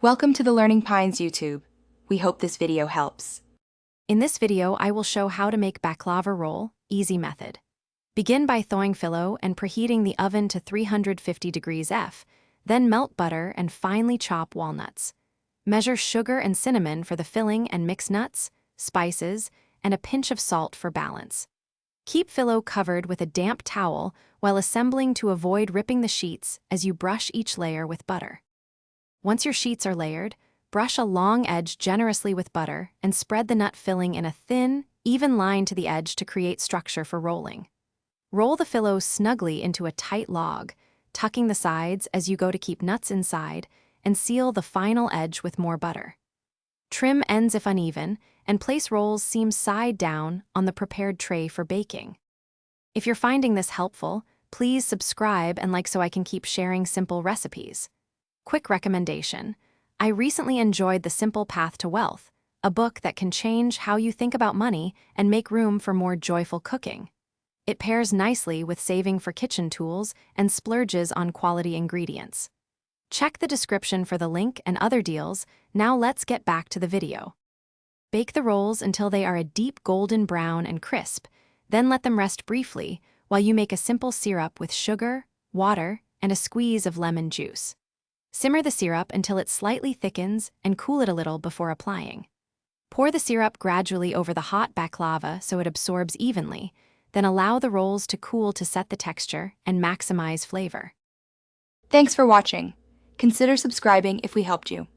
Welcome to the Learning Pines YouTube. We hope this video helps. In this video, I will show how to make baklava roll, easy method. Begin by thawing phyllo and preheating the oven to 350 degrees F, then melt butter and finely chop walnuts. Measure sugar and cinnamon for the filling and mix nuts, spices, and a pinch of salt for balance. Keep phyllo covered with a damp towel while assembling to avoid ripping the sheets as you brush each layer with butter. Once your sheets are layered, brush a long edge generously with butter and spread the nut filling in a thin, even line to the edge to create structure for rolling. Roll the phyllo snugly into a tight log, tucking the sides as you go to keep nuts inside, and seal the final edge with more butter. Trim ends if uneven, and place rolls seam side down on the prepared tray for baking. If you're finding this helpful, please subscribe and like so I can keep sharing simple recipes. Quick recommendation: I recently enjoyed The Simple Path to Wealth, a book that can change how you think about money and make room for more joyful cooking. It pairs nicely with saving for kitchen tools and splurges on quality ingredients. Check the description for the link and other deals. Now let's get back to the video. Bake the rolls until they are a deep golden brown and crisp, then let them rest briefly while you make a simple syrup with sugar, water, and a squeeze of lemon juice. Simmer the syrup until it slightly thickens and cool it a little before applying. Pour the syrup gradually over the hot baklava so it absorbs evenly, then allow the rolls to cool to set the texture and maximize flavor. Thanks for watching. Consider subscribing if we helped you.